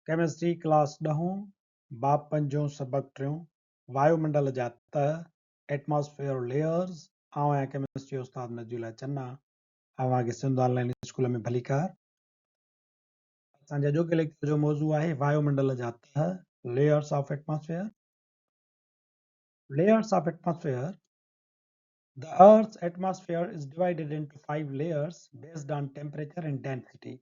Chemistry class 10 बाब 5 सबक 3 वायुमंडल जा तह एटमॉस्फेयर लेयर्स आया केमिस्ट्री उस्ताद नजूला चन्ना आवांखे सिंध ऑनलाइन स्कूल में भली कार असांजा जो के लेक्चर जो मौजू है वायुमंडल जा तह layers of atmosphere The Earth's atmosphere is divided into 5 layers based on temperature and density.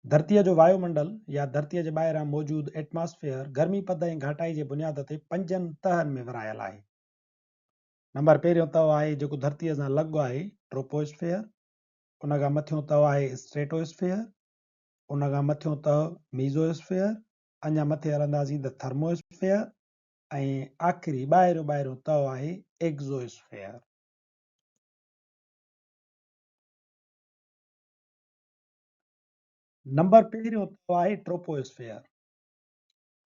धरतीअ जो वायुमंडल या धरतीअ जे ॿाहिरां मौजूद एटमॉस्फेयर गर्मी पद ऐं घाटाई जे बुनियाद ते 5 तहनि में विरायल आहे। नंबर पहिरियों तह आहे जेको धरतीअ सां लॻो आहे ट्रोपोस्फेयर, उन खां मथियों तह आहे स्ट्रेटोस्फेयर, उन खां मथियों तह मीज़ोस्फेयर, अञा मथे हलंदासीं त थर्मोस्फेयर ऐं आख़िरी ॿाहिरियों तह आहे एक्ज़ोस्फेयर। नंबर पहिरियों तह आहे troposphere.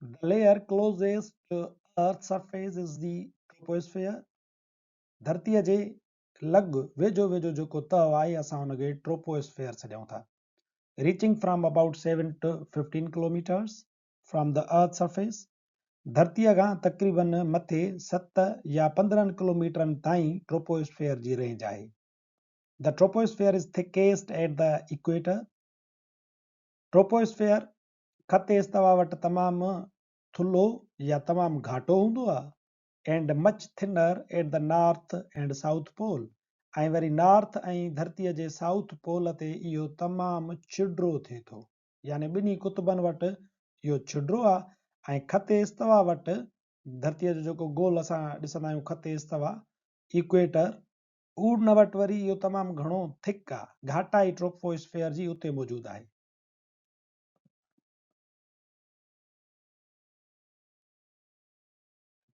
The layer closest to Earth's surface is the troposphere. धरतीअ जे लॻ वेझो वेझो जेको तह आहे असां हुनखे ट्रोपोस्फेयर सॾूं था। Reaching from about 7 to 15 kilometers from the Earth's surface. धरतीअ खां तक़रीबन मथे 7 या 15 किलोमीटरनि ताईं ट्रोपोस्फेयर जी रेंज आहे। The troposphere is thickest at the equator. Troposphere ख़त इस्तवा वटि तमामु थुल्हो या तमामु घाटो हूंदो आहे and much thinner at the north and south pole ऐं वरी नॉर्थ ऐं धरतीअ जे साउथ पोल ते इहो तमामु छिडरो थिए थो, यानी ॿिन्ही कुतुबनि वटि इहो छिडरो आहे ऐं ख़त इस्तवा वटि धरतीअ जो जेको गोल असां ॾिसंदा आहियूं ख़त इस्तवा इक्वेटर उन वटि वरी इहो तमामु घणो थिक आहे, घाटाई ट्रोपोस्फेयर जी उते मौजूदु आहे।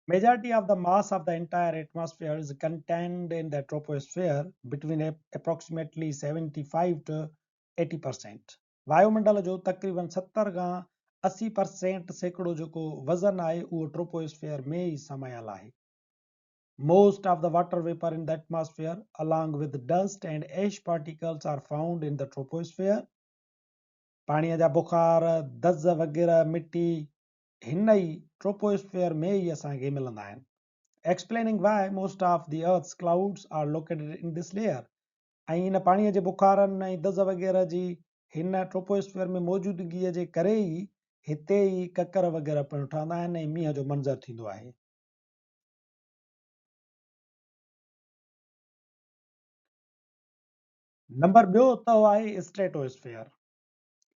Majority of the mass of the entire atmosphere is contained in the troposphere between approximately 75 to 80%. वायुमंडल जो तकरीबन 70 खां 80% सैकड़ो जेको वज़न आहे उहो ट्रोपोस्फेयर में ई समायल आहे। Most of the water vapor in the atmosphere along with dust and ash particles are found in the troposphere. पाणीअ जा बुखार, दज़ वग़ैरह मिट्टी हिन ई ट्रोपोस्फेयर में ई असांखे मिलंदा आहिनि। Explaining why most of the Earth's clouds are located in this layer. ऐं इन पाणीअ जे बुखारनि ऐं दज़ वग़ैरह जी हिन ट्रोपोस्फेयर में मौजूदगीअ जे करे ई हिते ई ककर वग़ैरह पिणु ठहंदा आहिनि ऐं मींहं जो मंज़र थींदो आहे। नंबर ॿियो तह आहे stratosphere.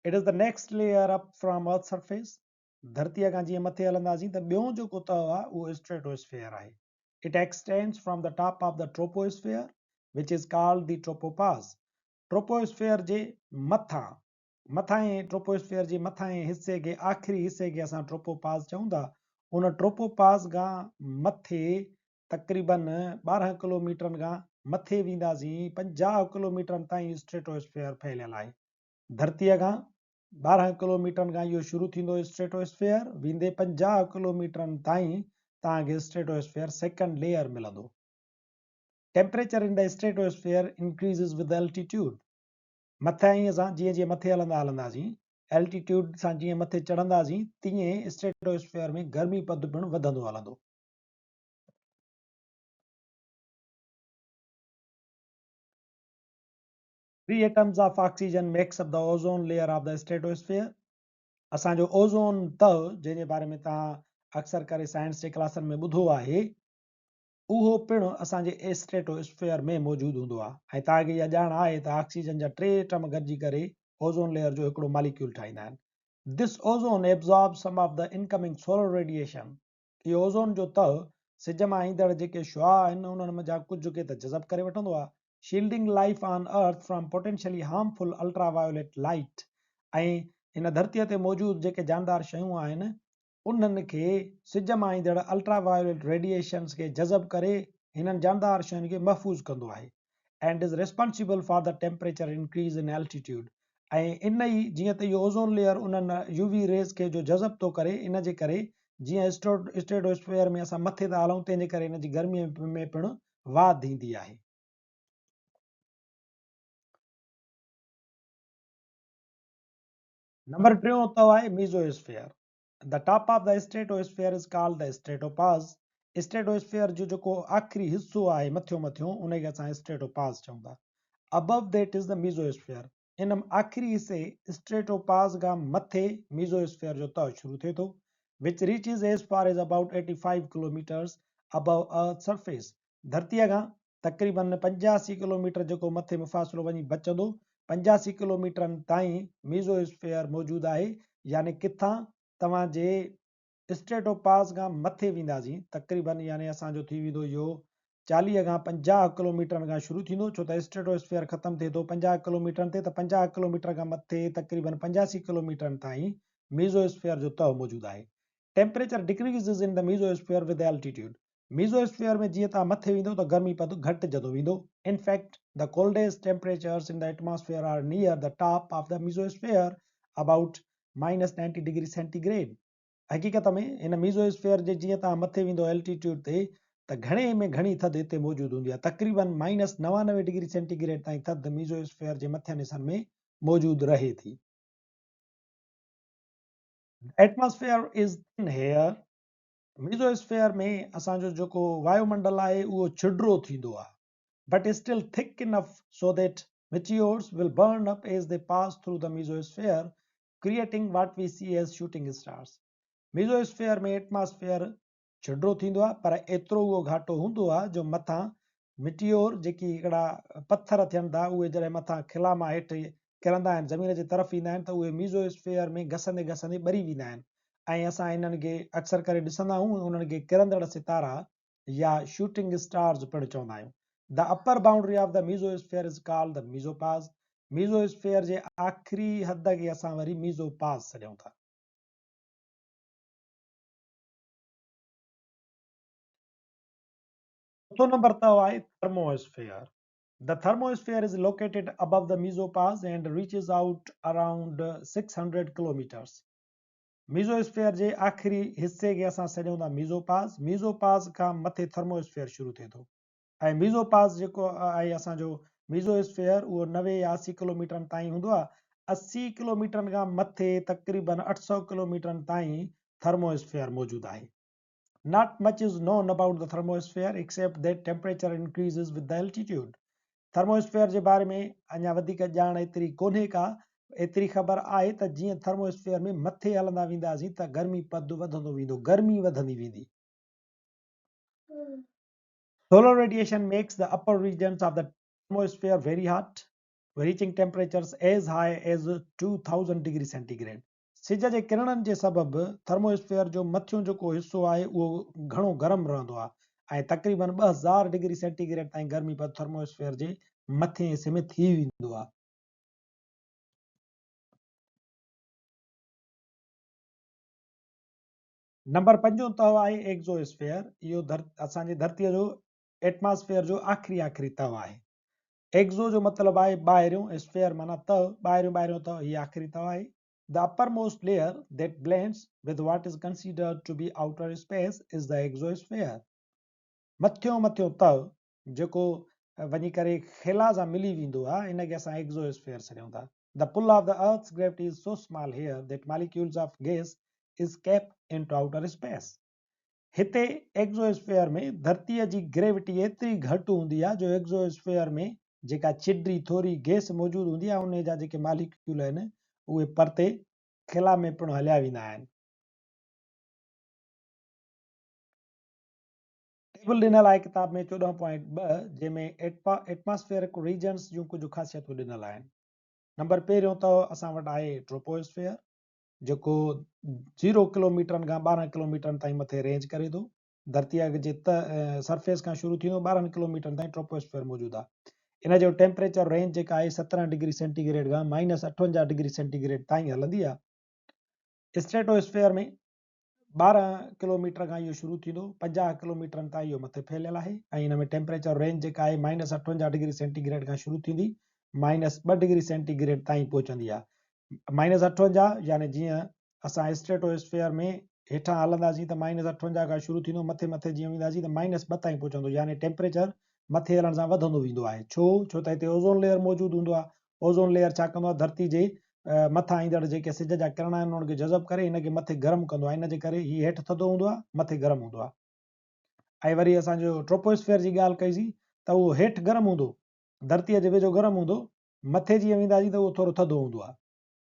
It is the next layer up from Earth's surface. धरतीअ खां जीअं मथे हलंदासीं त ॿियों जेको तह आहे उहो स्ट्रेटोस्फेयर आहे। It extends from the top of the troposphere, which is called the tropopause. Troposphere जे मथां ट्रोपोस्फेयर जे मथां हिस्से खे आख़िरी हिस्से खे असां ट्रोपोपास चऊं था। उन ट्रोपोपास खां मथे तक़रीबन 12 किलोमीटरनि खां मथे वेंदासीं 50 किलोमीटरनि ताईं स्ट्रेटोस्फेयर फैलियल आहे। धरतीअ खां 12 किलोमीटरनि खां इहो शुरू थींदो स्ट्रेटोस्फेयर, वेंदे 50 किलोमीटरनि ताईं तव्हांखे स्ट्रेटोस्फेयर सेकंड लेयर मिलंदो। Temperature in the stratosphere increases with altitude. मथे ई असां जीअं जीअं मथे हलंदासीं एल्टीट्यूड सां जीअं मथे चढ़ंदासीं तीअं स्ट्रेटोस्फेयर में गर्मी पद पिणु वधंदो हलंदो। Three atoms of oxygen makes up the ozone layer of the stratosphere. असांजो ओज़ोन तह जंहिंजे बारे में तव्हां अक्सर करे साइंस जे क्लासनि में ॿुधो आहे उहो पिणु असांजे स्ट्रेटोस्फेयर में मौजूदु हूंदो आहे ऐं तव्हांखे इहा ॼाण आहे त ऑक्सीजन जा 3 एटम गॾिजी करे ओज़ोन लेयर जो हिकिड़ो मॉलिक्यूल ठाहींदा आहिनि। This ozone absorbs some of the incoming solar radiation. इहो ओज़ोन जो तह सिज मां ईंदड़ जेके शुआ आहिनि उन्हनि जा कुझु खे त जज़ब करे वठंदो आहे, shielding life on earth from potentially harmful ultraviolet light. ऐं हिन धरतीअ ते मौजूदु जेके जानदार शयूं आहिनि उन्हनि खे सिज मां ईंदड़ अल्ट्रावायोलेट रेडिएशन्स खे जज़ब करे हिननि जानदार शयुनि खे महफ़ूज़ कंदो आहे and is responsible for the temperature increase in altitude. ऐं इन ई जीअं त इहो ओज़ोन लेयर उन्हनि यूवी रेज़ खे जो जज़ब थो करे इन जे करे जीअं स्ट्रेटोस्फेयर में असां मथे था हलूं तंहिंजे करे इन जी गर्मीअ में पिणु वाधि ईंदी आहे। नंबर 3 अथव आहे mesosphere. The top of the stratosphere is called the stratopause. Stratosphere जो जेको आख़िरी हिस्सो आहे मथियों मथियों उनखे असां स्ट्रेटोपाज़ चऊं था। above that is the mesosphere। इन आख़िरी हिस्से स्ट्रेटोपाज़ खां मथे मीज़ोस्फीयर जो तह शुरू थिए थो, which reaches as far as about 85 kilometers above earth surface। धरतीअ खां तक़रीबन 85 किलोमीटर जेको मथे में फ़ासिलो वञी बचंदो, 85 किलोमीटरनि ताईं मीज़ोस्फीयर मौजूदु आहे। यानी किथां तव्हांजे स्ट्रेटोपाज़ खां मथे वेंदासीं तक़रीबन, यानी असांजो थी वेंदो इहो 40 खां 50 किलोमीटरनि खां शुरू थींदो, छो त स्ट्रेटोस्फीयर ख़तमु थिए थो 50 किलोमीटरनि ते, त 50 किलोमीटर खां मथे तक़रीबन 85 किलोमीटरनि ताईं मीज़ोस्फीयर जो तह मौजूदु आहे। Temperature decreases in the mesosphere with altitude. Mesosphere में जीअं तव्हां मथे वेंदो त गर्मी पद घटिजंदो वेंदो। In fact the coldest temperatures in the atmosphere are near the top of the mesosphere about -90 degree centigrade. हक़ीक़त में इन मीज़ोस्फीयर जे जीअं तव्हां मथे वेंदो एल्टीट्यूड ते त घणे में घणी थधि हिते मौजूदु हूंदी आहे। तक़रीबन -99 डिग्री सेंटीग्रेड ताईं थधि मीज़ोस्फीयर जे मथियनि हिसनि में मौजूदु रहे थी। Atmosphere is thin here. Mesosphere में असांजो जेको वायुमंडल आहे उहो छिडरो थींदो आहे, but still thick enough so that meteors will burn up as they pass through the mesosphere, creating what we see as shooting stars। मीज़ोस्फीयर में एटमॉस्फेयर छिडरो थींदो आहे, पर एतिरो उहो घाटो हूंदो आहे जो मथां मिटियोर जेकी हिकिड़ा पत्थर थियनि था उहे जॾहिं मथां खिला मां हेठि किरंदा आहिनि, ज़मीन जे तरफ़ ईंदा आहिनि, त उहे मीज़ोस्फीयर में घसंदे घसंदे ॿरी वेंदा आहिनि। ऐं असां इन्हनि खे अक्सर करे ॾिसंदा आहियूं, उन्हनि खे किरंदड़ सितारा या शूटिंग स्टार्स पिणु चवंदा आहियूं। The upper boundary of the mesosphere is called the mesopause. Mesosphere जे आख़िरी हद खे असां वरी मीज़ोपाज़ सॾियूं था। चौथों नंबर अथव आहे thermosphere. The thermosphere is located above the mesopause and reaches out around 600 kilometers। मीज़ोस्फीयर जे आख़िरी हिस्से खे असां सॾियूं था मीज़ोपाज़। मीज़ोपाज़ खां मथे थर्मोस्फीयर शुरू थिए थो, ऐं मीज़ोपाज़ जेको आहे असांजो मीज़ोस्फीयर उहो 90 या 80 किलोमीटरनि ताईं हूंदो आहे। 80 किलोमीटरनि खां मथे तक़रीबन 800 किलोमीटरनि ताईं थर्मोस्फीयर मौजूदु आहे। Not much is known about the thermosphere except that temperature increases with the altitude। Thermosphere जे बारे में अञा वधीक ॼाण एतिरी कोन्हे का। एतिरी ख़बर आहे त जीअं थर्मोस्फीयर में मथे हलंदा वेंदासीं त गर्मी पद वधंदो वेंदो, गर्मी वधंदी वेंदी। Solar radiation makes the upper regions of the thermosphere very hot, reaching temperatures as high as 2000 degree centigrade। सिज जे किरणनि जे सबबि थर्मोस्फीयर जो मथियों जेको हिसो आहे उहो घणो गरम रहंदो आहे ऐं तक़रीबन 2000 डिग्री सेंटीग्रेड ताईं गर्मी पद थर्मोस्फीयर जे मथे हिसे में थी वेंदो आहे। नंबर 5 तह आहे एक्ज़ोस्फीयर। इहो असांजी धरतीअ जो एटमॉस्फेयर जो आख़िरी तह आहे। एक्ज़ो जो मतिलबु आहे ॿाहिरियों, स्फीयर माना तह, ॿाहिरियों तह, हीअ आख़िरी तह आहे। The uppermost layer that blends with what is considered to be outer space is the exosphere। मथियों तह जेको वञी करे खिला सां मिली वेंदो आहे, इनखे असां एक्ज़ोस्फीयर सॾियूं था। The pull of the earth's gravity is so small here that molecules of gas is kept into outer space। हिते एक्ज़ोस्फीयर में धरतीअ जी ग्रेविटी एतिरी घटि हूंदी आहे जो एक्ज़ोस्फीयर में जेका चिडी थोरी गैस मौजूदु हूंदी आहे उन जा जेके मालिक्यूल आहिनि उहे परते खिला में पिणु हलिया वेंदा आहिनि। टेबल ॾिनल आहे किताब में 14.2 जंहिंमें एटमॉस्फेरिक रीजन्स जूं कुझु ख़ासियतूं ॾिनल आहिनि। नंबर पहिरियों त असां वटि आहे ट्रोपोस्फीयर, जेको 0 किलोमीटरनि खां 12 किलोमीटरनि ताईं मथे रेंज करे थो। धरतीअ जे सरफेस खां शुरू थींदो 12 किलोमीटर ताईं ट्रोपोस्फीयर मौजूदु आहे। इन जो टेम्परेचर रेंज जेका आहे 17 डिग्री सेंटीग्रेड खां -58 डिग्री सेंटीग्रेड ताईं हलंदी आहे। स्ट्रेटोस्फीयर में 12 किलोमीटर खां इहो शुरू थींदो, 50 किलोमीटरनि ताईं इहो मथे फैलियल आहे ऐं हिन में टेम्परेचर रेंज जेका आहे -58 डिग्री सेंटीग्रेड खां शुरू थींदी -2 डिग्री सेंटीग्रेड ताईं पहुचंदी आहे। -58 यानी जीअं असां स्ट्रेटोस्फीयर में हेठां हलंदासीं त -58 खां शुरू थींदो, मथे जीअं वेंदासीं त -2 ताईं पहुचंदो, यानी टेम्परेचर मथे हलण सां वधंदो वेंदो आहे। छो त हिते ओज़ोन लेयर मौजूदु हूंदो आहे। ओज़ोन लेयर छा कंदो आहे, धरती जे मथां ईंदड़ जेके सिज जा किरण आहिनि उन्हनि खे जज़ब करे हिनखे मथे गरम कंदो आहे, इन जे करे हीउ हेठि थधो हूंदो आहे, मथे गरम हूंदो आहे। ऐं वरी असांजो ट्रोपोस्फेयर जी ॻाल्हि कईसीं त उहो हेठि गरम हूंदो, धरतीअ जे वेझो गरम हूंदो, मथे जीअं वेंदासीं त उहो थोरो थधो हूंदो आहे।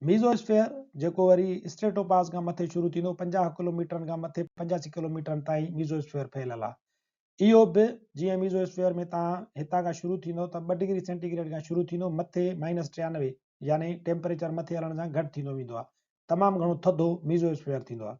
मीज़ोस्फेयर जेको वरी स्ट्रेटोपास खां मथे शुरू थींदो, 50 किलोमीटरनि खां मथे 85 किलोमीटरनि ताईं मीज़ोस्फेयर फैलियल आहे। इहो बि जीअं मीज़ोस्फेयर में तव्हां हितां खां शुरू थींदो त 2 डिग्री सेंटीग्रेड खां शुरू थींदो, मथे -93 यानी टेम्परेचर मथे हलण सां घटि थींदो वेंदो आहे, तमामु घणो थधो मीज़ोस्फेयर थींदो आहे।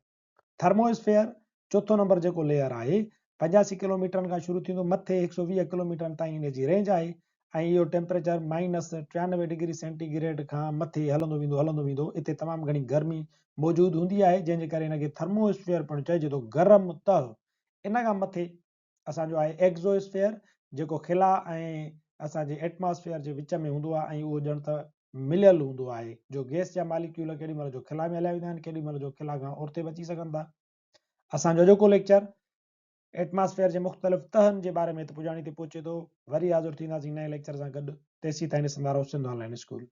थर्मोस्फेयर चोथों नंबर जेको लेयर आहे, 85 किलोमीटरनि खां शुरू थींदो, मथे 120 किलोमीटरनि ताईं इन जी रेंज आहे, ऐं इहो टेम्परेचर -93 डिग्री सेंटीग्रेड खां मथे हलंदो वेंदो। इते तमामु घणी गर्मी मौजूदु हूंदी आहे, जंहिंजे करे हिनखे थर्मोस्फेयर पिणु चइजे थो, गरम तह। इन खां मथे असांजो आहे एक्ज़ोस्फेयर, जेको खिला ऐं असांजे एटमॉस्फेयर जे विच में हूंदो आहे, ऐं उहो ॼण त मिलियल हूंदो आहे, जो गैस जा मालिक्यूल केॾी महिल जो खिला में हलिया वेंदा आहिनि, केॾी महिल जो खिला खां औरते बची सघनि था। असांजो जेको लेक्चर एटमॉस्फेयर जे मुख़्तलिफ़ तहनि जे बारे में पुॼाणी ते पहुचे थो। वरी हाज़िर थींदासीं नए लेक्चर सां गॾु। तेसीं ताईं ॾिसंदा रहो सिंध ऑनलाइन स्कूल।